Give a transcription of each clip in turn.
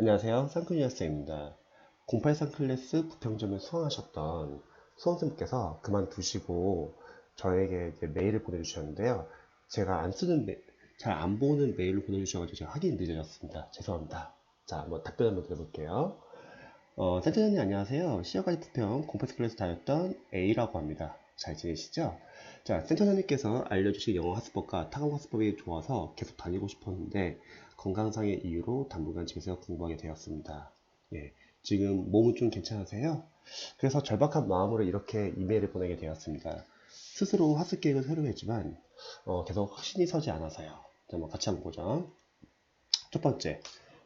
안녕하세요. 쌍클리어스입니다. 083 클래스 부평점을 수강하셨던 수험생분께서 그만두시고 저에게 이제 메일을 보내주셨는데요. 제가 안 쓰는 잘 안 보는 메일을 보내주셔가지고 제가 확인이 늦어졌습니다. 죄송합니다. 자, 한번 답변 한번 드려볼게요. 센터장님 안녕하세요. 시어까지 부평 083 클래스 다녔던 A라고 합니다. 잘 지내시죠? 자, 센터장님께서 알려주신 영어 학습법과 타국 학습법이 좋아서 계속 다니고 싶었는데 건강상의 이유로 당분간 집에서 공부하게 되었습니다. 예, 지금 몸은 좀 괜찮으세요? 그래서 절박한 마음으로 이렇게 이메일을 보내게 되었습니다. 스스로 학습 계획을 세우려 했지만 계속 확신이 서지 않아서요. 자, 한번 같이 한번 보죠. 첫 번째,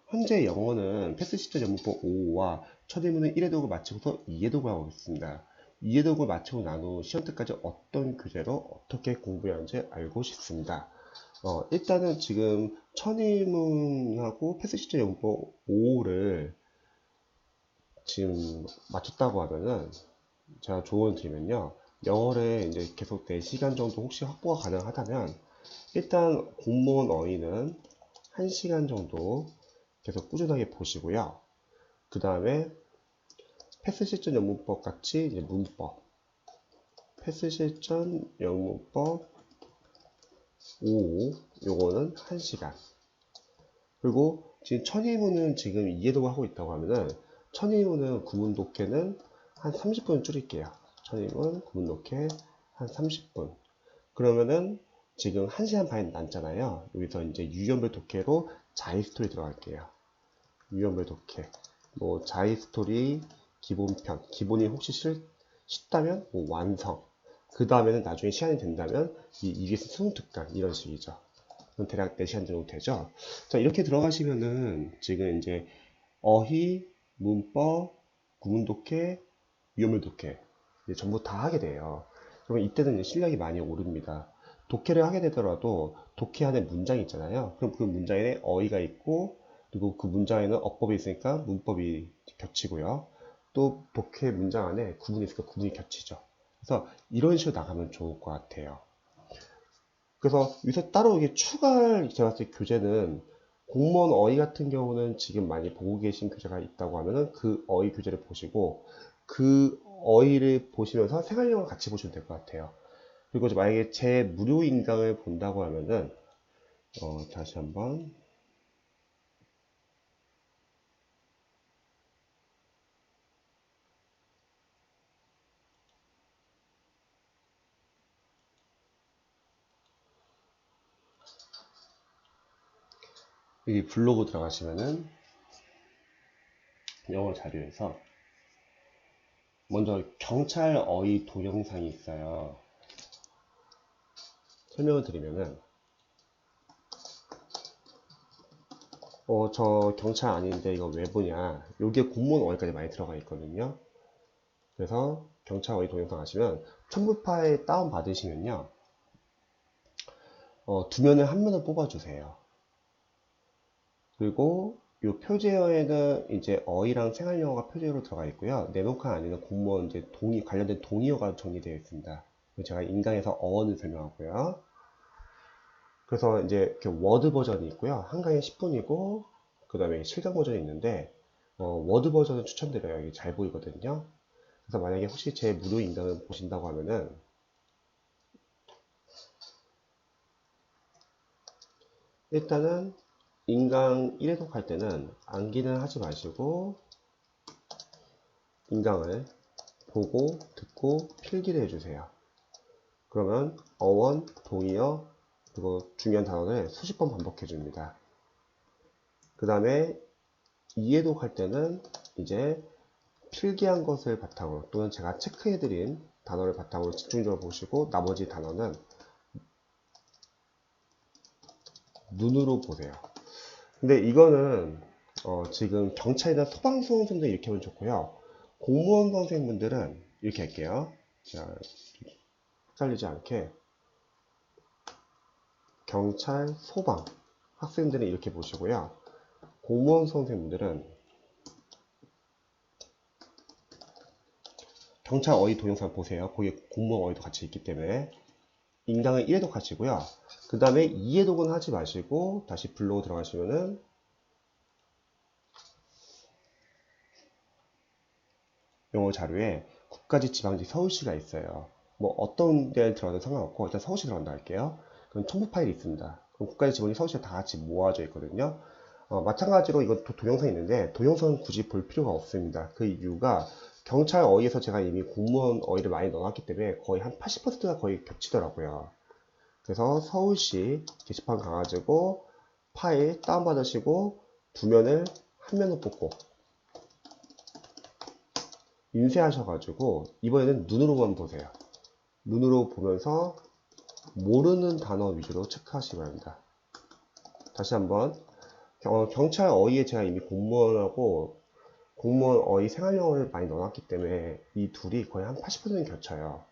현재 영어는 패스 시점 영문법 5와 첫 일문은 1회 독을 마치고서 2회 독을 하고 있습니다. 2회 독을 마치고 난 후 시험 때까지 어떤 교재로 어떻게 공부해야 하는지 알고 싶습니다. 일단은 지금 천일문하고 패스 시점 영문법 5를 지금 맞췄다고 하면은 제가 조언을 드리면요. 영어를 이제 계속 4시간 정도 혹시 확보가 가능하다면 일단 공무원 어휘는 1시간 정도 계속 꾸준하게 보시고요. 그 다음에 패스 실전 영문법 같이 이제 문법, 패스 실전 영문법 5, 요거는 1시간. 그리고 지금 천일문은 지금 이해도 하고 있다고 하면은 천일문은 구문 독해는 한 30분 줄일게요. 천일문 구문 독해 한 30분. 그러면은 지금 1시간 반 남잖아요. 여기서 이제 유형별 독해로 자이 스토리 들어갈게요. 유형별 독해. 뭐 자이 스토리 기본편. 기본이 혹시 쉽다면 뭐 완성. 그 다음에는 나중에 시간이 된다면 이 EBS 수능특강 이런 식이죠. 그럼 대략 4시간 정도 되죠. 자, 이렇게 들어가시면은 지금 이제 어휘, 문법, 구문 독해, 유형별 독해 이제 전부 다 하게 돼요. 그러면 이때는 이제 실력이 많이 오릅니다. 독해를 하게 되더라도 독해 안에 문장이 있잖아요. 그럼 그 문장에 어휘가 있고 그리고 그 문장에는 어법이 있으니까 문법이 겹치고요. 또 독해 문장 안에 구문이 있으니까 구문이 겹치죠. 그래서 이런 식으로 나가면 좋을 것 같아요. 그래서 여기서 따로 이게 추가할 제가 봤을 때 교재는 공무원 어휘 같은 경우는 지금 많이 보고 계신 교재가 있다고 하면은 그 어휘 교재를 보시고 그 어휘를 보시면서 생활용을 같이 보시면 될 것 같아요. 그리고 이제 만약에 제 무료 인강을 본다고 하면은 다시 한번 여기 블로그 들어가시면은 영어 자료에서 먼저 경찰 어휘 동영상이 있어요. 설명을 드리면은 저 경찰 아닌데 이거 왜 보냐. 여기에 공무원 어휘까지 많이 들어가 있거든요. 그래서 경찰 어휘 동영상 하시면 첨부 파일 다운 받으시면요. 두 면을 한 면을 뽑아주세요. 그리고 이 표제어에는 이제 어휘랑 생활영어가 표제어로 들어가 있고요. 네모칸 안에는 공무원 이제 관련된 동의어가 정리되어 있습니다. 제가 인강에서 어원을 설명하고요. 그래서 이제 이렇게 워드 버전이 있고요. 한 강에 10분이고 그 다음에 실강 버전이 있는데 워드 버전을 추천드려요. 이게 잘 보이거든요. 그래서 만약에 혹시 제 무료 인강을 보신다고 하면은 일단은 인강 1회독 할 때는 암기는 하지 마시고 인강을 보고 듣고 필기를 해주세요. 그러면 어원, 동의어, 그리고 중요한 단어를 수십 번 반복해 줍니다. 그 다음에 2회독 할 때는 이제 필기한 것을 바탕으로 또는 제가 체크해드린 단어를 바탕으로 집중적으로 보시고 나머지 단어는 눈으로 보세요. 근데 이거는 지금 경찰이나 소방수험생들 이렇게 하면 좋고요. 공무원 선생님들은 이렇게 할게요. 자, 헷갈리지 않게 경찰, 소방 학생들은 이렇게 보시고요. 공무원 선생님들은 경찰 어휘 동영상 보세요. 거기에 공무원 어휘도 같이 있기 때문에 인강은 1회독 하시고요. 그 다음에 2회독은 하지 마시고 다시 블로그 들어가시면은 영어 자료에 국가지, 지방지, 서울시가 있어요. 뭐 어떤 데 들어가도 상관없고 일단 서울시 들어간다 할게요. 그럼 첨부 파일이 있습니다. 그럼 국가지, 지방지, 서울시가 다 같이 모아져 있거든요. 마찬가지로 이거 동영상이 있는데 동영상은 굳이 볼 필요가 없습니다. 그 이유가 경찰 어휘에서 제가 이미 공무원 어휘를 많이 넣어놨기 때문에 거의 한 80%가 거의 겹치더라고요. 그래서 서울시 게시판 가가지고 파일 다운받으시고 두 면을 한 면을 뽑고 인쇄하셔가지고 이번에는 눈으로만 보세요. 눈으로 보면서 모르는 단어 위주로 체크하시기 바랍니다. 다시 한번 경찰 어휘에 제가 이미 공무원 어휘 생활영어를 많이 넣어놨기 때문에 이 둘이 거의 한 80%는 겹쳐요.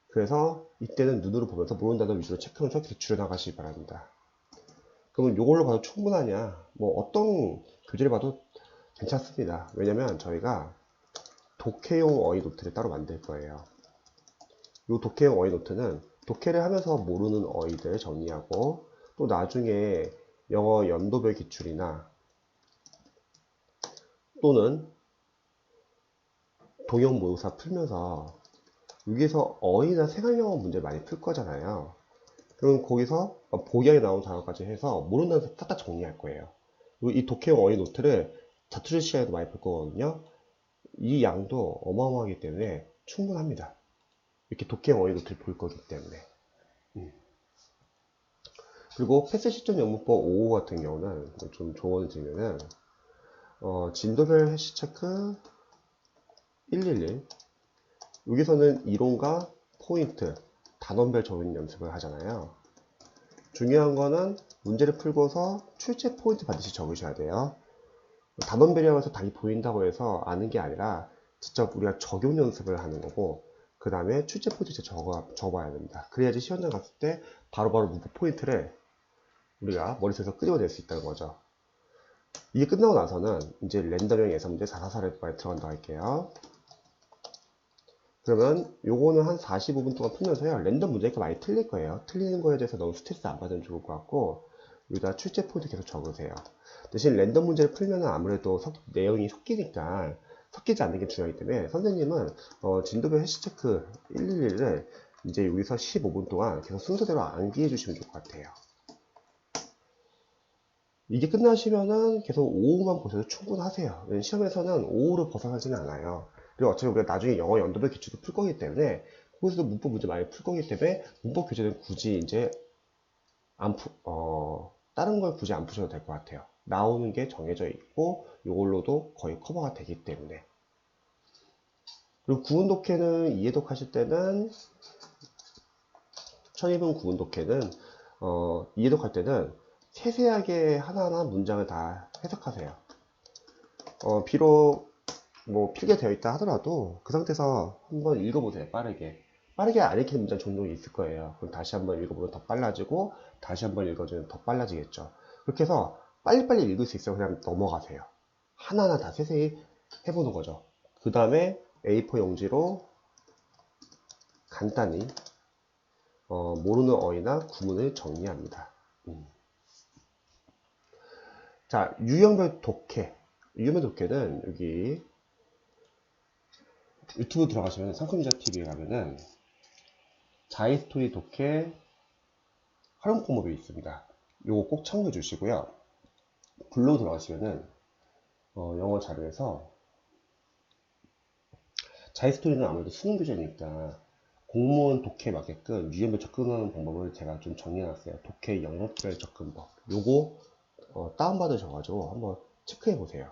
그래서 이때는 눈으로 보면서 모르는 단어 위주로 체크하면서 계속 줄여나가시기 바랍니다. 그러면 이걸로 봐도 충분하냐? 뭐 어떤 교재를 봐도 괜찮습니다. 왜냐면 저희가 독해용 어휘 노트를 따로 만들 거예요. 이 독해용 어휘 노트는 독해를 하면서 모르는 어휘들 정리하고 또 나중에 영어 연도별 기출이나 또는 동형모사 풀면서 여기서 어휘나 생활영어 문제 많이 풀 거잖아요. 그럼 거기서 보기에 나온 단어까지 해서 모르는 단어 딱딱 정리할 거예요. 그리고 이 독해용 어휘 노트를 자투리 시간에도 많이 풀 거거든요. 이 양도 어마어마하기 때문에 충분합니다. 이렇게 독해용 어휘 노트를 볼 거기 때문에. 그리고 패스 시점 영문법 5호 같은 경우는 좀 조언을 드리면은 진도별 해시 체크 111 여기서는 이론과 포인트 단원별 적용 연습을 하잖아요. 중요한 거는 문제를 풀고서 출제 포인트 반드시 적으셔야 돼요. 단원별이라고 해서 답이 보인다고 해서 아는 게 아니라 직접 우리가 적용 연습을 하는 거고 그 다음에 출제 포인트 적어봐야 됩니다. 그래야지 시험장 갔을 때 바로바로 문법 포인트를 우리가 머릿속에서 끄집어낼 수 있다는 거죠. 이게 끝나고 나서는 이제 랜덤형 예상문제 444를 많이 들어간다고 할게요. 그러면 요거는 한 45분 동안 풀면서요. 랜덤 문제가 많이 틀릴 거예요. 틀리는 거에 대해서 너무 스트레스 안 받으면 좋을 것 같고 여기다 출제 포인트 계속 적으세요. 대신 랜덤 문제를 풀면 아무래도 내용이 섞이니까 섞이지 않는 게 중요하기 때문에 선생님은 진도별 해시 체크 111을 이제 여기서 15분 동안 계속 순서대로 암기해 주시면 좋을 것 같아요. 이게 끝나시면은 계속 5호만 보셔도 충분하세요. 시험에서는 5호를 벗어나지는 않아요. 그리고 어차피 우리가 나중에 영어 연도별 기출도 풀 거기 때문에 거기서도 문법 문제 많이 풀 거기 때문에 문법 교재는 굳이 이제 다른 걸 굳이 안 푸셔도 될 것 같아요. 나오는 게 정해져 있고 이걸로도 거의 커버가 되기 때문에. 그리고 구문 독해는 이해독 하실 때는 천인분 구문 독해는 이해독 할 때는 세세하게 하나하나 문장을 다 해석하세요. 비록 뭐 필기가 되어 있다 하더라도 그 상태에서 한번 읽어보세요. 빠르게 안 읽히는 문장 종종 있을 거예요. 그럼 다시 한번 읽어보면 더 빨라지고 다시 한번 읽어주면 더 빨라지겠죠. 그렇게 해서 빨리빨리 읽을 수 있어요. 그냥 넘어가세요. 하나하나 다 세세히 해보는 거죠. 그 다음에 A4 용지로 간단히 모르는 어휘나 구문을 정리합니다. 자, 유형별 독해. 유형별 독해는 여기 유튜브 들어가시면 상품자 TV에 가면은 자이스토리 독해 활용 방법이 있습니다. 요거 꼭 참고해 주시고요. 블로그 들어가시면은 영어 자료에서 자이스토리는 아무래도 수능 교재니까 공무원 독해에 맞게끔 유형별 접근하는 방법을 제가 좀 정리해놨어요. 독해 영역별 접근법. 요거 다운받으셔가지고 한번 체크해 보세요.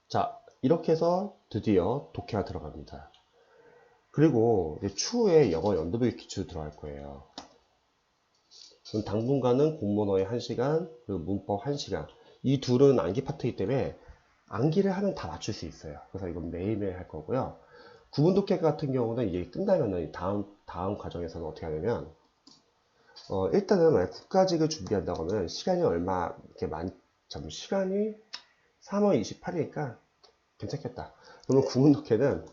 자, 이렇게 해서 드디어 독해가 들어갑니다. 그리고 이제 추후에 영어 연도별 기출 들어갈 거예요. 그럼 당분간은 공문어의 1시간, 그리고 문법 1시간. 이 둘은 암기 파트이기 때문에 암기를 하면 다 맞출 수 있어요. 그래서 이건 매일매일 할 거고요. 구문 독해 같은 경우는 이게 끝나면은 다음 과정에서는 어떻게 하냐면, 일단은 만약 국가직을 준비한다고 하면 시간이 얼마 이렇게 시간이 3월 28일이니까 괜찮겠다. 그러면 구문 독해는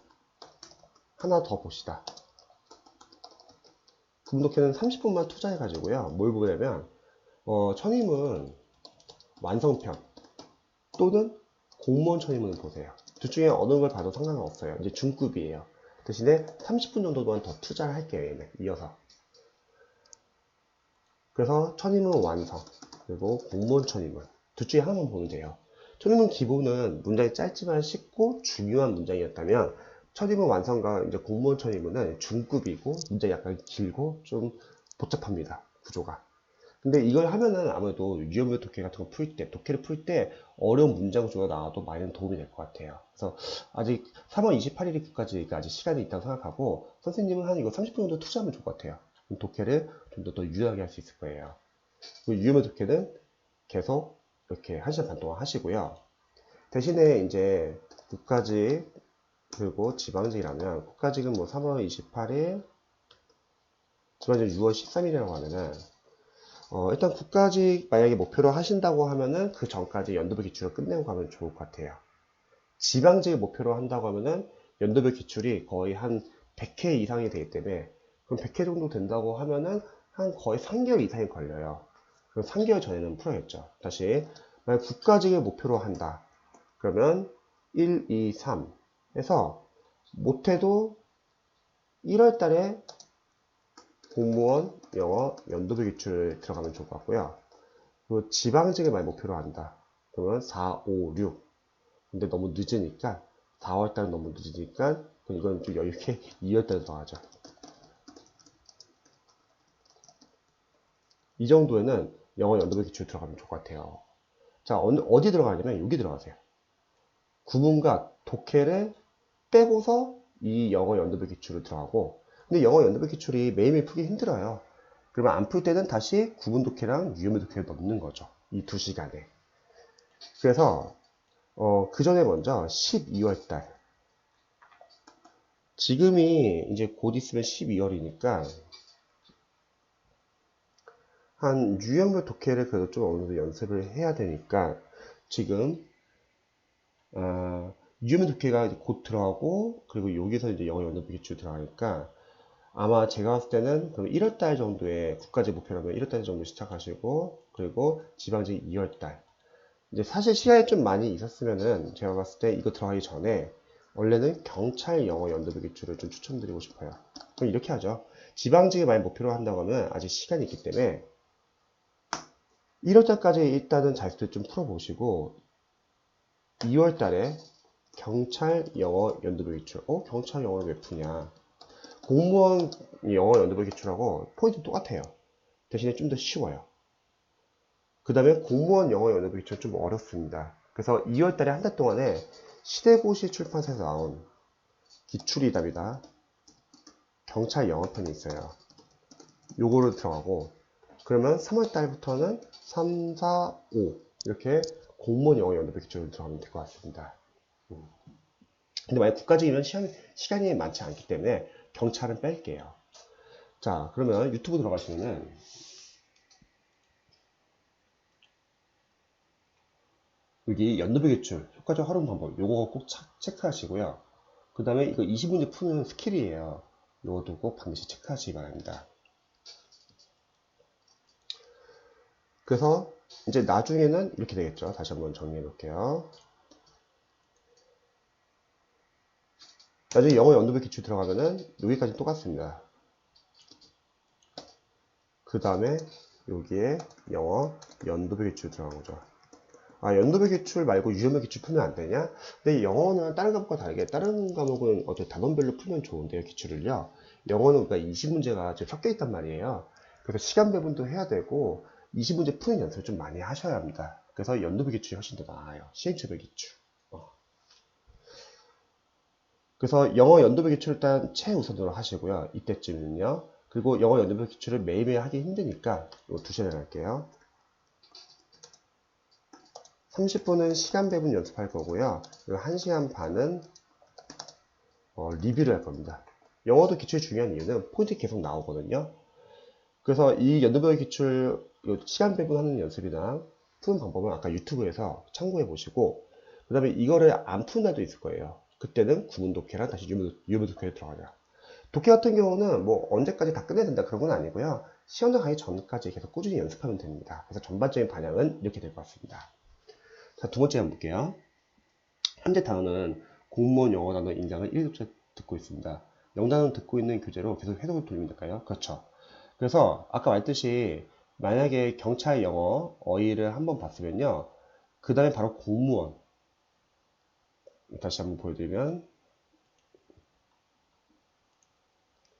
하나 더 봅시다. 구문 독해는 30분만 투자해 가지고요. 뭘 보냐면, 선임은 완성편 또는 공무원 천의문을 보세요. 둘 중에 어느 걸 봐도 상관은 없어요. 이제 중급이에요. 대신에 30분 정도만 더 투자를 할게요. 얘는 이어서. 그래서 천의문 완성 그리고 공무원 천의문 둘 중에 하나만 보면 돼요. 천의문 기본은 문장이 짧지만 쉽고 중요한 문장이었다면 천의문 완성과 이제 공무원 천의문은 중급이고 문장이 약간 길고 좀 복잡합니다. 구조가. 근데 이걸 하면은 아무래도 유형별 독해 같은 거 풀 때, 독해를 풀 때 어려운 문장 구조가 나와도 많이 도움이 될 것 같아요. 그래서 아직 3월 28일까지 아직 시간이 있다고 생각하고 선생님은 한 이거 30분 정도 투자하면 좋을 것 같아요. 독해를 좀 더 유연하게 할 수 있을 거예요. 유형별 독해는 계속 이렇게 1시간 반 동안 하시고요. 대신에 이제 국가직 그리고 지방직이라면 국가직은 뭐 3월 28일, 지방직은 6월 13일이라고 하면은 일단 국가직 만약에 목표로 하신다고 하면은 그 전까지 연도별 기출을 끝내고 가면 좋을 것 같아요. 지방직을 목표로 한다고 하면은 연도별 기출이 거의 한 100회 이상이 되기 때문에 그럼 100회 정도 된다고 하면은 한 거의 3개월 이상이 걸려요. 그럼 3개월 전에는 풀어야겠죠. 다시 만약 국가직을 목표로 한다. 그러면 1, 2, 3 해서 못해도 1월 달에 공무원 영어 연도별 기출 들어가면 좋을 것 같고요. 그리고 지방직을 많이 목표로 한다. 그러면 4, 5, 6. 근데 너무 늦으니까 4월 달은 너무 늦으니까 이건 좀 여유있게 2월 달에 들어가죠. 이 정도에는 영어 연도별 기출 들어가면 좋을 것 같아요. 자, 어디 들어가냐면 여기 들어가세요. 구문과 독해를 빼고서 이 영어 연도별 기출을 들어가고 근데 영어 연도별 기출이 매일매일 풀기 힘들어요. 그러면 안 풀 때는 다시 구문 독해랑 유형별 독해를 넣는 거죠. 이 2시간에. 그래서 그 전에 먼저 12월 달. 지금이 이제 곧 있으면 12월이니까 한 유형별 독해를 그래도 좀 어느 정도 연습을 해야 되니까 지금 유형별 독해가 곧 들어가고 그리고 여기서 이제 영어 연도별 기출 들어가니까 아마 제가 봤을 때는 그럼 1월달 정도에 국가직 목표라면 1월달 정도 시작하시고 그리고 지방직 2월달 이제 사실 시간이 좀 많이 있었으면은 제가 봤을 때 이거 들어가기 전에 원래는 경찰 영어 연도별 기출을 좀 추천드리고 싶어요. 그럼 이렇게 하죠. 지방직을 많이 목표로 한다고 하면 아직 시간이 있기 때문에 1월달까지 일단은 자습들 좀 풀어보시고 2월달에 경찰 영어 연도별 기출 경찰 영어를 왜 푸냐 공무원 영어 연도별 기출하고 포인트 똑같아요. 대신에 좀 더 쉬워요. 그 다음에 공무원 영어 연도별 기출은 좀 어렵습니다. 그래서 2월달에 한 달 동안에 시대고시 출판사에서 나온 기출이답이다. 경찰 영어편이 있어요. 요거를 들어가고 그러면 3월달부터는 3, 4, 5 이렇게 공무원 영어 연도별 기출을 들어가면 될 것 같습니다. 근데 만약 국가직이면 시간이 많지 않기 때문에 경찰은 뺄게요. 자, 그러면 유튜브 들어가시면은 여기 연도별 기출 효과적 활용 방법 요거 꼭 체크하시고요. 그 다음에 이거 20문제 푸는 스킬이에요. 요것도 꼭 반드시 체크하시기 바랍니다. 그래서 이제 나중에는 이렇게 되겠죠. 다시 한번 정리해 볼게요. 나중에 영어 연도별 기출 들어가면은 여기까지 똑같습니다. 그 다음에 여기에 영어 연도별 기출 들어간 거죠. 연도별 기출 말고 유형별 기출 풀면 안 되냐? 근데 영어는 다른 과목과 다르게 다른 과목은 어차피 단원별로 풀면 좋은데요, 기출을요. 영어는 그러니까 20문제가 좀 섞여 있단 말이에요. 그래서 시간 배분도 해야 되고 20문제 푸는 연습을 좀 많이 하셔야 합니다. 그래서 연도별 기출이 훨씬 더 나아요. 시행착오별 기출. 그래서 영어 연도별 기출 일단 최우선으로 하시고요. 이때쯤은요. 그리고 영어 연도별 기출을 매일매일 하기 힘드니까 이거 2시간에 할게요. 30분은 시간 배분 연습할 거고요. 그리고 1시간 반은 리뷰를 할 겁니다. 영어도 기출이 중요한 이유는 포인트 계속 나오거든요. 그래서 이 연도별 기출 시간 배분하는 연습이나 푸는 방법은 아까 유튜브에서 참고해 보시고 그 다음에 이거를 안 푸는 날도 있을 거예요. 그때는 구문 독해랑 다시 유무 독해에 들어가자. 독해 같은 경우는 뭐 언제까지 다 끝내야 된다 그런 건 아니고요. 시험장 가기 전까지 계속 꾸준히 연습하면 됩니다. 그래서 전반적인 반영은 이렇게 될 것 같습니다. 자, 두 번째 한번 볼게요. 현재 단어는 공무원 영어 단어 인강을 1급째 듣고 있습니다. 영단어는 듣고 있는 교재로 계속 해석을 돌리면 될까요? 그렇죠. 그래서 아까 말했듯이 만약에 경찰 영어 어휘를 한번 봤으면요. 그 다음에 바로 공무원. 다시 한번 보여드리면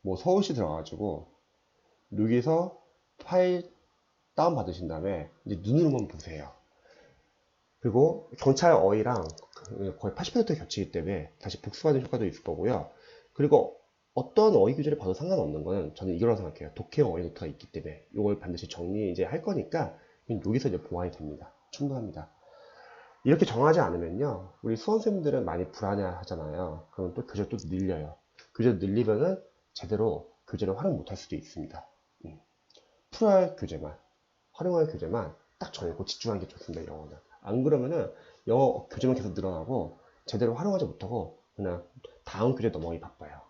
뭐 서울시 들어가가지고 여기서 파일 다운 받으신 다음에 이제 눈으로만 보세요. 그리고 경찰 어휘랑 거의 80% 겹치기 때문에 다시 복습하는 효과도 있을 거고요. 그리고 어떤 어휘 규제를 봐도 상관없는 거는 저는 이거라고 생각해요. 독해형 어휘 노트가 있기 때문에 이걸 반드시 정리 이제 할 거니까 여기서 이제 보완이 됩니다. 충분합니다. 이렇게 정하지 않으면요, 우리 수험생들은 많이 불안해 하잖아요. 그럼 또 교재를 또 늘려요. 교재를 늘리면은 제대로 교재를 활용 못할 수도 있습니다. 풀어야 할 교재만, 활용할 교재만 딱 정해고 집중하는 게 좋습니다. 영어는. 안 그러면은 영어 교재만 계속 늘어나고 제대로 활용하지 못하고 그냥 다음 교재 넘어가기 바빠요.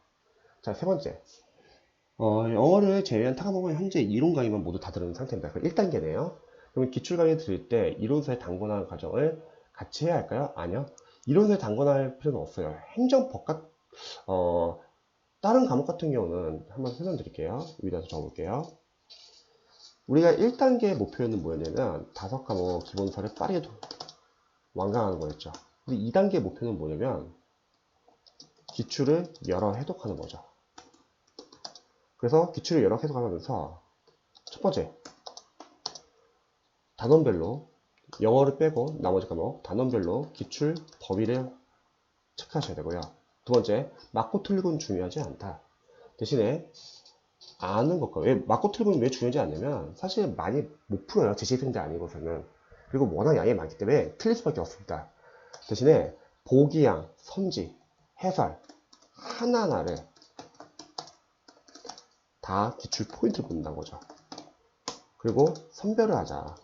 자, 세 번째. 영어를 제외한 타가목은 현재 이론 강의만 모두 다 들은 상태입니다. 그럼 1단계네요. 그러면 기출 강의 들을 때 이론서에 단권화하는 과정을 같이 해야 할까요? 아니요. 이론서에 단권화할 필요는 없어요. 행정법 다른 과목 같은 경우는 한번 설명드릴게요. 여기다 적어볼게요. 우리가 1단계 목표는 뭐였냐면 5과목 기본서를 빠르게 완강하는 거였죠. 근데 2단계 목표는 뭐냐면 기출을 여러 해독하는 거죠. 그래서 기출을 여러 해석하면서 첫 번째 단원별로 영어를 빼고 나머지 과목 단원별로 기출 범위를 체크하셔야 되고요. 두 번째 맞고 틀리고는 중요하지 않다. 대신에 아는 것과 왜 맞고 틀리고는 왜 중요하지 않냐면 사실 많이 못 풀어요. 제시생들 아니고서는. 그리고 워낙 양이 많기 때문에 틀릴 수밖에 없습니다. 대신에 보기양, 선지, 해설 하나하나를 다 기출 포인트를 본다는 거죠. 그리고 선별을 하자.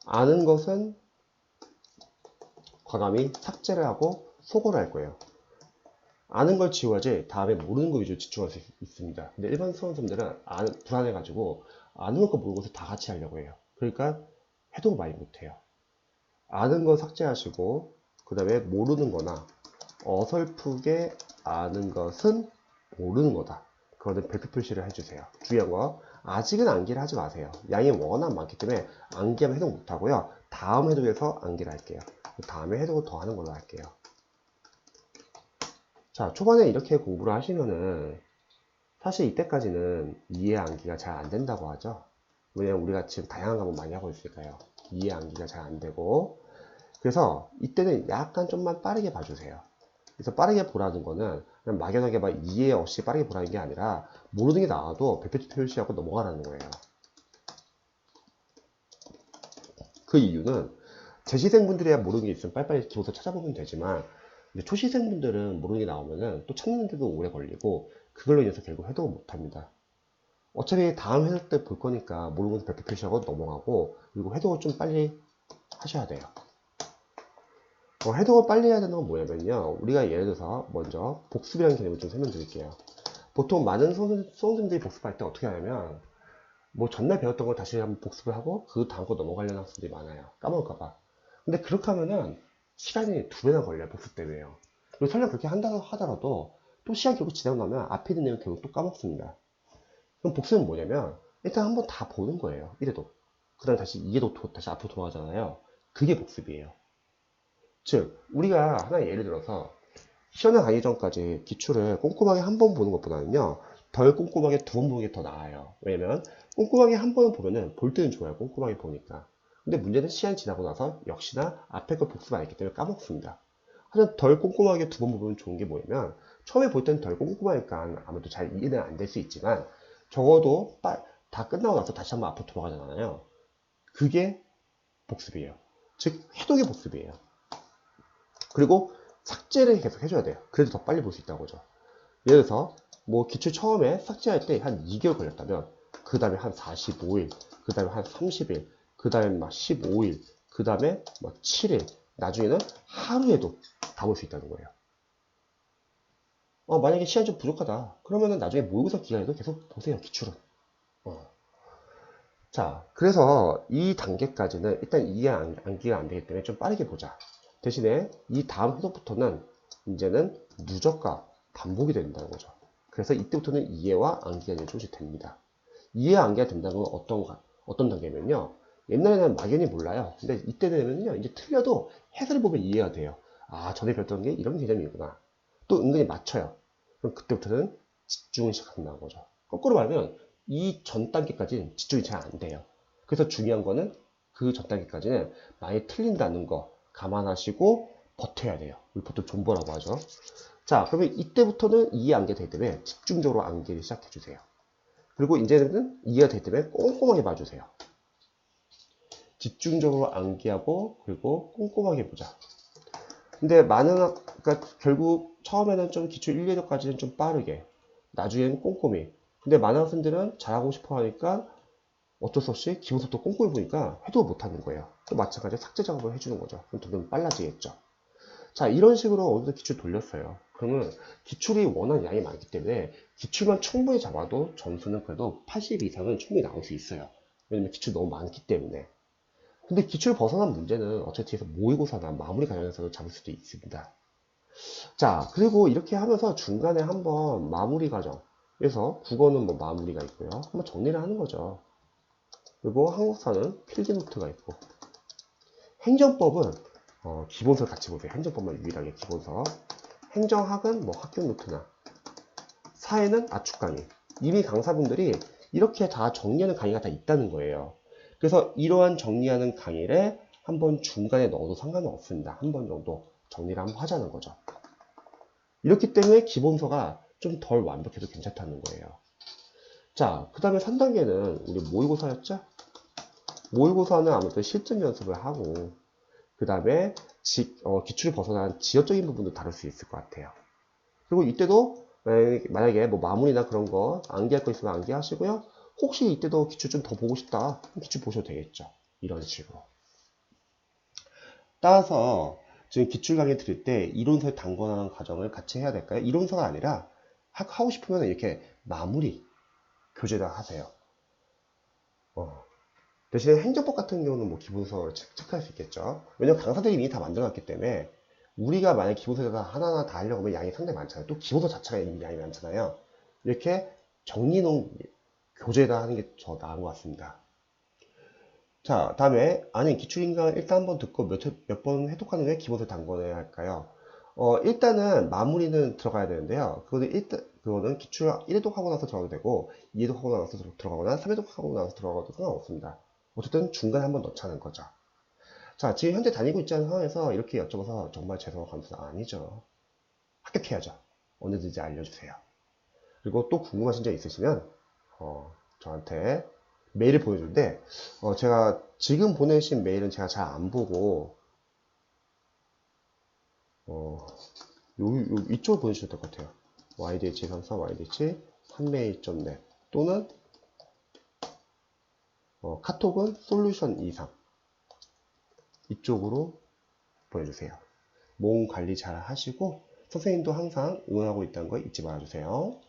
아는 것은 과감히 삭제를 하고 소거를 할 거예요. 아는 걸 지워야지 다음에 모르는 거 위주로 집중할 수 있습니다. 근데 일반 수험생들은 불안해가지고 아는 것과 모르는 것을 다 같이 하려고 해요. 그러니까 해독을 많이 못해요. 아는 거 삭제하시고 그 다음에 모르는 거나 어설프게 아는 것은 모르는 거다. 그거는 별표 표시를 해주세요. 중요한 거 아직은 암기를 하지 마세요. 양이 워낙 많기 때문에 암기하면 해독 못하고요. 다음 해독에서 암기를 할게요. 다음에 해독을 더 하는 걸로 할게요. 자, 초반에 이렇게 공부를 하시면은 사실 이때까지는 이해 암기가 잘 안 된다고 하죠. 왜냐면 우리가 지금 다양한 과목 많이 하고 있으니까요. 이해 암기가 잘 안 되고 그래서 이때는 약간 좀만 빠르게 봐주세요. 그래서 빠르게 보라는 거는 그냥 막연하게 막 이해 없이 빠르게 보라는 게 아니라 모르는 게 나와도 별표 표시하고 넘어가라는 거예요. 그 이유는 재시생분들이야 모르는 게 있으면 빨리빨리 기본서 찾아보면 되지만 초시생분들은 모르는 게 나오면은 또 찾는데도 오래 걸리고 그걸로 인해서 결국 해독을 못합니다. 어차피 다음 해석 때 볼 거니까 모르는 것도 별표 표시하고 넘어가고 그리고 해독을 좀 빨리 하셔야 돼요. 해독을 빨리 해야 되는 건 뭐냐면요. 우리가 예를 들어서 먼저 복습이라는 개념을 좀 설명드릴게요. 보통 많은 수험생들이 복습할 때 어떻게 하냐면 뭐 전날 배웠던 걸 다시 한번 복습을 하고 그 다음 거 넘어가려는 학생들이 많아요. 까먹을까봐. 근데 그렇게 하면은 시간이 2배나 걸려요. 복습 때문에요. 그리고 설령 그렇게 한다고 하더라도 또 시간 결국 지나고 나면 앞에 있는 내용 결국 또 까먹습니다. 그럼 복습은 뭐냐면 일단 한번 다 보는 거예요. 이래도. 그 다음에 다시 이해도 다시 앞으로 돌아가잖아요. 그게 복습이에요. 즉 우리가 하나 예를 들어서 시험에 가기 전까지 기출을 꼼꼼하게 한 번 보는 것보다는요 덜 꼼꼼하게 2번 보는 게 더 나아요. 왜냐면 꼼꼼하게 한 번 보면은 볼 때는 좋아요. 꼼꼼하게 보니까. 근데 문제는 시간이 지나고 나서 역시나 앞에 걸 복습 안 했기 때문에 까먹습니다. 하지만 덜 꼼꼼하게 2번 보면 좋은 게 뭐냐면 처음에 볼 때는 덜 꼼꼼하니까 아무래도 잘 이해는 안 될 수 있지만 적어도 다 끝나고 나서 다시 한번 앞으로 돌아가잖아요. 그게 복습이에요. 즉 해독의 복습이에요. 그리고 삭제를 계속 해줘야 돼요. 그래도 더 빨리 볼 수 있다고 하죠. 예를 들어서 뭐 기출 처음에 삭제할 때 한 2개월 걸렸다면 그 다음에 한 45일, 그 다음에 한 30일, 그 다음에 막 15일, 그 다음에 막 7일, 나중에는 하루에도 다 볼 수 있다는 거예요. 만약에 시간이 좀 부족하다. 그러면은 나중에 모의고사 기간에도 계속 보세요, 기출은. 어. 자, 그래서 이 단계까지는 일단 이해 암기가 안 되기 때문에 좀 빠르게 보자. 대신에 이 다음 회독부터는 이제는 누적과 반복이 된다는 거죠. 그래서 이때부터는 이해와 암기가 이제 조금씩 됩니다. 이해 암기가 된다는 건 어떤 단계면요. 옛날에는 막연히 몰라요. 근데 이때 되면요. 이제 틀려도 해설을 보면 이해가 돼요. 아, 전에 배웠던 게 이런 개념이구나. 또 은근히 맞춰요. 그럼 그때부터는 집중을 시작한다는 거죠. 거꾸로 말하면 이 전 단계까지는 집중이 잘 안 돼요. 그래서 중요한 거는 그 전 단계까지는 많이 틀린다는 거 감안하시고 버텨야 돼요. 보통 존버라고 하죠. 자, 그러면 이때부터는 이해 암기가 되기 때문에 집중적으로 암기를 시작해 주세요. 그리고 이제는 이해가 되기 때문에 꼼꼼하게 봐주세요. 집중적으로 암기하고 그리고 꼼꼼하게 보자. 근데 그러니까 결국 처음에는 좀 기출 1, 2도까지는 좀 빠르게, 나중에는 꼼꼼히. 근데 많은 학생들은 잘하고 싶어 하니까 어쩔 수 없이 기본서부터 꼼꼼히 보니까 해도 못하는 거예요. 또 마찬가지로 삭제 작업을 해주는 거죠. 그럼 점점 빨라지겠죠. 자, 이런 식으로 어느 정도 기출 돌렸어요. 그러면 기출이 워낙 양이 많기 때문에 기출만 충분히 잡아도 점수는 그래도 80 이상은 충분히 나올 수 있어요. 왜냐면 기출 너무 많기 때문에. 근데 기출 벗어난 문제는 어차피 뒤에서 모의고사나 마무리 과정에서도 잡을 수도 있습니다. 자, 그리고 이렇게 하면서 중간에 한번 마무리 과정에서 국어는 뭐 마무리가 있고요. 한번 정리를 하는 거죠. 그리고 한국사는 필기 노트가 있고, 행정법은 기본서 같이 보세요. 행정법만 유일하게 기본서. 행정학은 뭐 학교 노트나, 사회는 압축 강의. 이미 강사분들이 이렇게 다 정리하는 강의가 다 있다는 거예요. 그래서 이러한 정리하는 강의를 한번 중간에 넣어도 상관은 없습니다. 한 번 정도 정리를 한번 하자는 거죠. 이렇기 때문에 기본서가 좀 덜 완벽해도 괜찮다는 거예요. 자, 그 다음에 3단계는 우리 모의고사였죠? 모의고사는 아무래도 실전 연습을 하고, 그 다음에 기출을 벗어난 지역적인 부분도 다룰 수 있을 것 같아요. 그리고 이때도 만약에 뭐 마무리나 그런 거 암기할 거 있으면 암기하시고요. 혹시 이때도 기출 좀 더 보고 싶다. 기출 보셔도 되겠죠. 이런 식으로. 따라서 지금 기출 강의 들을 때 이론서에 단권하는 과정을 같이 해야 될까요? 이론서가 아니라 하고 싶으면 이렇게 마무리 교재다 하세요. 대신에 행정법 같은 경우는 뭐 기본서를 체크할 수 있겠죠. 왜냐면 강사들이 이미 다 만들어놨기 때문에 우리가 만약 기본서에다 하나하나 다 하려고 하면 양이 상당히 많잖아요. 또 기본서 자체가 이미 양이 많잖아요. 이렇게 정리놓은 교재에다 하는 게 더 나은 것 같습니다. 자, 다음에 아니 기출인강 일단 한번 듣고 몇 번 해독한 후에 기본서 단권해야 할까요? 일단은 마무리는 들어가야 되는데요. 그거는 기출 1회독 하고 나서 들어가도 되고 2회독 하고 나서 들어가거나 3회독 하고 나서 들어가도 상관없습니다. 어쨌든 중간에 한번 넣자는 거죠. 자, 지금 현재 다니고 있지 않은 상황에서 이렇게 여쭤봐서 정말 죄송하고 감사는 아니죠. 합격해야죠. 언제든지 알려주세요. 그리고 또 궁금하신 점 있으시면 저한테 메일을 보내주는데 제가 지금 보내신 메일은 제가 잘 안 보고 이쪽으로 보내주셔도 될 것 같아요. ydh34 ydh 한메일.net 또는 카톡은 솔루션 23 이쪽으로 보내주세요. 몸 관리 잘 하시고 선생님도 항상 응원하고 있다는 거 잊지 말아주세요.